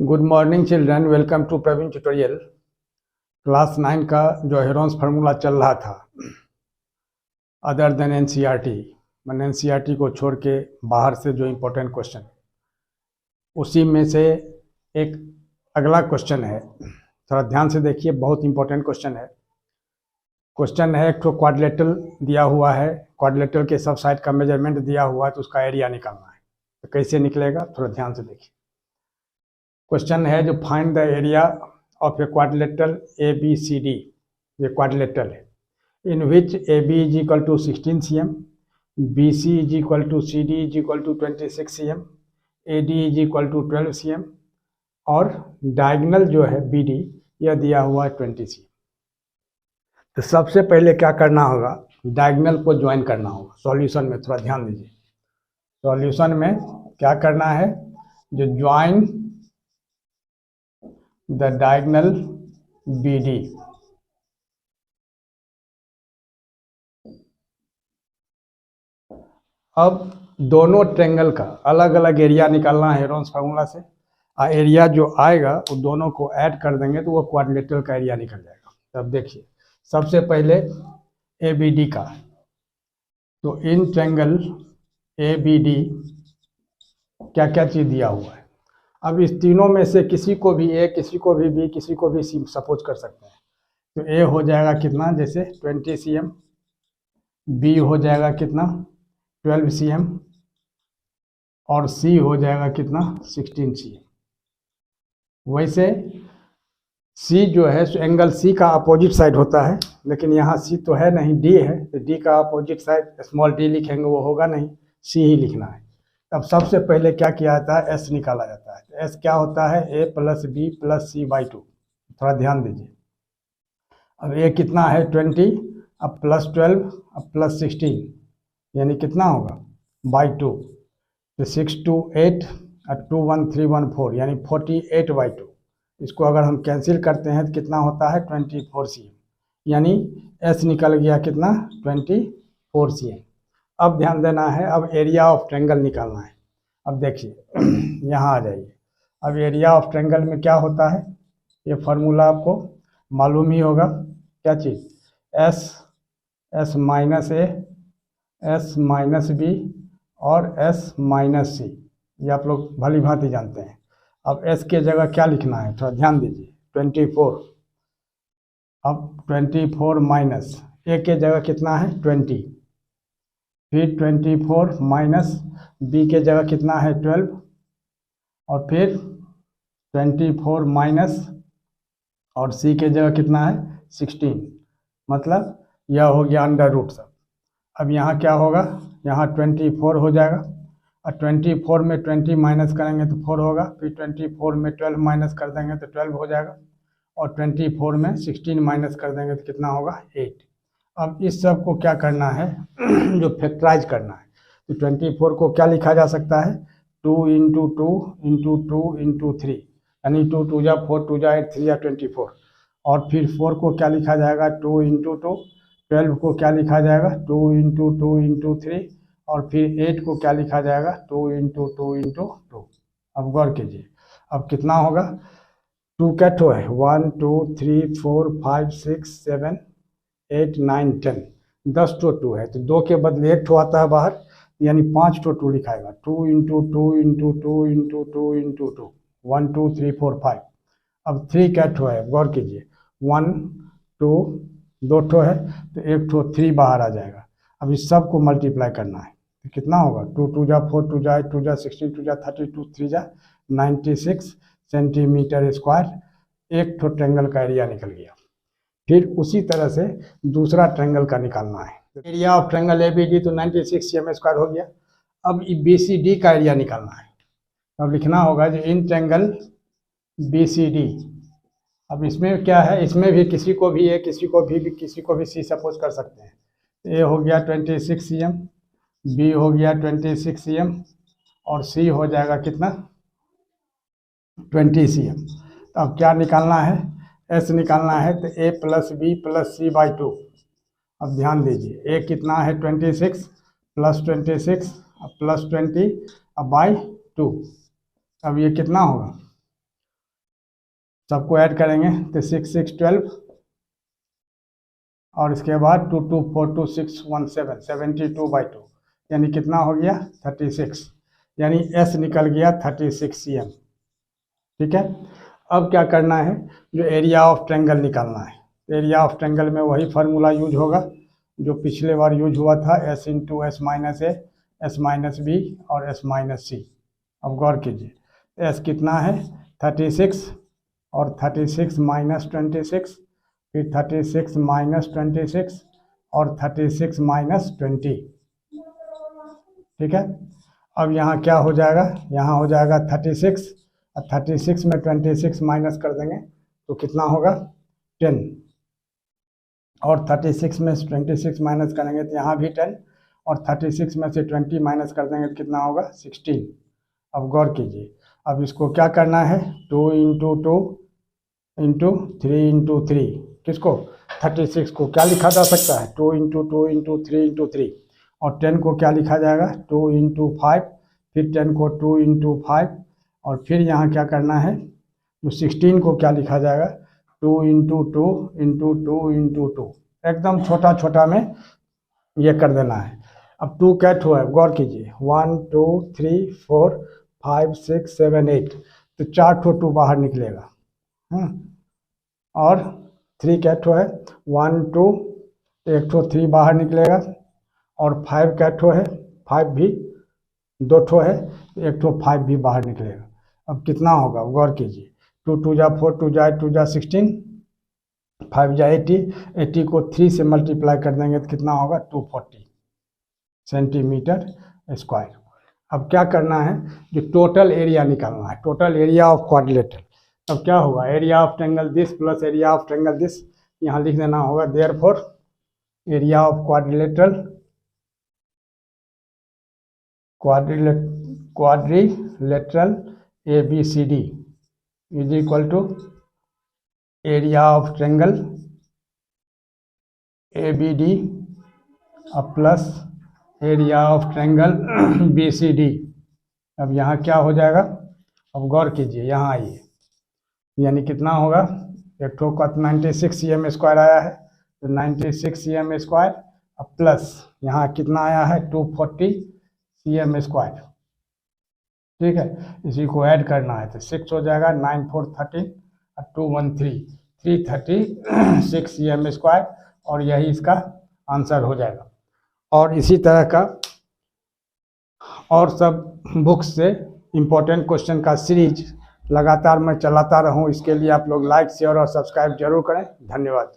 Good morning children, welcome to Praveen tutorial. Class 9 का जो Heron's formula चल रहा था अदर देन एनसीईआरटी, मैंने एनसीईआरटी को छोड़ के बाहर से जो इम्पोर्टेंट क्वेश्चन, उसी में से एक अगला क्वेश्चन है। थोड़ा ध्यान से देखिए, बहुत इंपॉर्टेंट क्वेश्चन है। क्वेश्चन है, एक तो क्वाड्रिलेटरल दिया हुआ है, क्वाड्रिलेटरल के सब साइड का मेजरमेंट दिया हुआ है, तो उसका एरिया निकालना है। तो कैसे निकलेगा, थोड़ा ध्यान से देखिए। क्वेश्चन है जो find the area of a quadrilateral A B C D. ये क्वाड्रिलेटरल है in which A B is equal to 16 cm, B C is equal to C D is equal to 26 cm, A D is equal to 12 cm और diagonal जो है B D यह दिया हुआ है 20 cm। तो सबसे पहले क्या करना होगा, डायगोनल को ज्वाइन करना होगा। सॉल्यूशन में थोड़ा ध्यान दीजिए, सॉल्यूशन में क्या करना है, जो ज्वाइन द डायगोनल BD। अब दोनों ट्रेंगल का अलग अलग एरिया निकालना है हेरोन्स फार्मूला से। एरिया जो आएगा वो दोनों को ऐड कर देंगे तो वो क्वाड्रिलेटरल का एरिया निकल जाएगा। तब देखिए, सबसे पहले ABD का, तो इन ट्रेंगल ABD क्या क्या चीज़ दिया हुआ है। अब इस तीनों में से किसी को भी A, किसी को भी B, किसी को भी C सपोज कर सकते हैं। तो A हो जाएगा कितना, जैसे 20 cm, B हो जाएगा कितना 12 cm और C हो जाएगा कितना 16 cm। वैसे C जो है एंगल C का अपोजिट साइड होता है, लेकिन यहाँ C तो है नहीं, D है, तो D का अपोजिट साइड स्मॉल d लिखेंगे, वो होगा नहीं, C ही लिखना है। अब सबसे पहले क्या किया जाता है, S निकाला जाता है। तो S क्या होता है, A plus B plus C/2। थोड़ा ध्यान दीजिए। अब A कितना है 20, अब प्लस 12, अब प्लस 16, यानी कितना होगा /2। तो 6 2 8 और 2 1 3 1 4, यानी 48/2। इसको अगर हम कैंसिल करते हैं तो कितना होता है 24 cm, यानी S निकल गया कितना 24 cm। अब ध्यान देना है, अब एरिया ऑफ ट्रेंगल निकालना है। अब देखिए यहाँ आ जाइए। अब एरिया ऑफ ट्रेंगल में क्या होता है, ये फार्मूला आपको मालूम ही होगा, क्या चीज़, S minus A, S minus B और S माइनस C, ये आप लोग भली भांति जानते हैं। अब S के जगह क्या लिखना है, थोड़ा ध्यान दीजिए, 24। अब 24 माइनस A के जगह कितना है 20, फिर 24 माइनस B के जगह कितना है 12 और फिर 24 माइनस और C के जगह कितना है 16, मतलब यह हो गया अंडर रूट सब। अब यहाँ क्या होगा, यहाँ 24 हो जाएगा और 24 में 20 माइनस करेंगे तो 4 होगा, फिर 24 में 12 माइनस कर देंगे तो 12 हो जाएगा और 24 में 16 माइनस कर देंगे तो कितना होगा 8। अब इस सब को क्या करना है जो फैक्टराइज करना है, तो 24 को क्या लिखा जा सकता है 2 × 2 × 2 × 3, यानी 2 2 जा 4 2 जा 8 3 जा 24। और फिर 4 को क्या लिखा जाएगा 2 × 2, 12 को क्या लिखा जाएगा 2 × 2 × 3 और फिर 8 को क्या लिखा जाएगा 2 × 2 × 2। अब गौर कीजिए, अब कितना होगा, 2 क्या ठो है 1 2 3 4 5 6 7 8 9 10, 10 ठो 2 है, तो 2 के बदले 1 ठो आता है बाहर, यानी 5 ठो 2 लिखाएगा। 2 × 2 × 2 × 2 × 2, 1 2 3 4 5। अब 3 क्या ठो है, गौर कीजिए, 1 2 2 ठो है तो 1 ठो 3 बाहर आ जाएगा। अब इस सब को मल्टीप्लाई करना है तो कितना होगा 2 2 जा 4 2 जा 8 2 जा 16 2 जा 32 3 जा 96 सेंटीमीटर स्क्वायर। एक ठो ट्रेंगल का एरिया निकल गया। फिर उसी तरह से दूसरा ट्रेंगल का निकालना है। एरिया ऑफ ट्रेंगल ABD तो 96 cm स्क्वायर हो गया। अब BCD का एरिया निकालना है। अब लिखना होगा जो इन ट्रेंगल BCD। अब इसमें क्या है, इसमें भी किसी को भी A, किसी को भी C सपोज कर सकते हैं। A हो गया 26 cm, B हो गया 26 cm और C हो जाएगा कितना 20 cm। तो अब क्या निकालना है, S निकालना है, तो A plus B plus C/2। अब ध्यान दीजिए, A कितना है 26 प्लस 26 प्लस 20 अब /2। अब ये कितना होगा सबको ऐड करेंगे तो 6 6 12 और इसके बाद 2 2 4 2 6 1 7 72/2 यानी कितना हो गया 36, यानी S निकल गया 36 cm। ठीक है, अब क्या करना है, जो एरिया ऑफ ट्रायंगल निकालना है। एरिया ऑफ ट्रायंगल में वही फार्मूला यूज होगा जो पिछले बार यूज हुआ था, S इंटू एस माइनस ए, एस माइनस बी और एस माइनस सी। अब गौर कीजिए, S कितना है 36 और 36 माइनस 26, फिर 36 माइनस 26 और 36 माइनस 20। ठीक है, अब यहाँ क्या हो जाएगा, यहाँ हो जाएगा 36 और 36 में 26 माइनस कर देंगे तो कितना होगा 10, और 36 में 26 माइनस करेंगे तो यहाँ भी 10, और 36 में से 20 माइनस कर देंगे तो कितना होगा 16। अब गौर कीजिए, अब इसको क्या करना है 2 इंटू 2 इंटू 3 इंटू 3, किसको 36 को क्या लिखा जा सकता है 2 इंटू 2 इंटू 3 इंटू 3, और 10 को क्या लिखा जाएगा 2 इंटू 5, फिर 10 को 2 इंटू 5, और फिर यहाँ क्या करना है जो 16 को क्या लिखा जाएगा 2 इंटू 2 इंटू 2 इंटू 2, एकदम छोटा छोटा में ये कर देना है। अब 2 कैट हुआ है, गौर कीजिए 1 2 3 4 5 6 7 8, तो 4 ठो 2 बाहर निकलेगा। और 3 कैट है 1 2, एक ठो 3 बाहर निकलेगा, और 5 कैट है 5 भी 2 ठो है, एक ठो 5 भी बाहर निकलेगा। अब कितना होगा गौर कीजिए 2 2 जा 4 2 जा 2 जा 16, 5 जा 80, 80 को 3 से मल्टीप्लाई कर देंगे तो कितना होगा 240 सेंटीमीटर स्क्वायर। अब क्या करना है, जो टोटल एरिया निकालना है, टोटल एरिया ऑफ क्वाड्रिलेटरल। अब क्या होगा, area of triangle this plus area of triangle this, यहाँ लिख देना होगा therefore area of quadrilateral ABCD is equal to area of triangle ABD plus area of triangle BCD। अब यहाँ क्या हो जाएगा, अब गौर कीजिए यहाँ आइए, यानी कितना होगा, एक ठो का 96 cm स्क्वायर आया है तो 96 cm स्क्वायर, अब प्लस यहाँ कितना आया है 240 cm स्क्वायर। ठीक है, इसी को ऐड करना है तो 6 हो जाएगा, 9 4 13 और 2 1 3 336 cm स्क्वायर, और यही इसका आंसर हो जाएगा। और इसी तरह का और सब बुक्स से इम्पोर्टेंट क्वेश्चन का सीरीज लगातार मैं चलाता रहूं, इसके लिए आप लोग लाइक शेयर और सब्सक्राइब जरूर करें। धन्यवाद।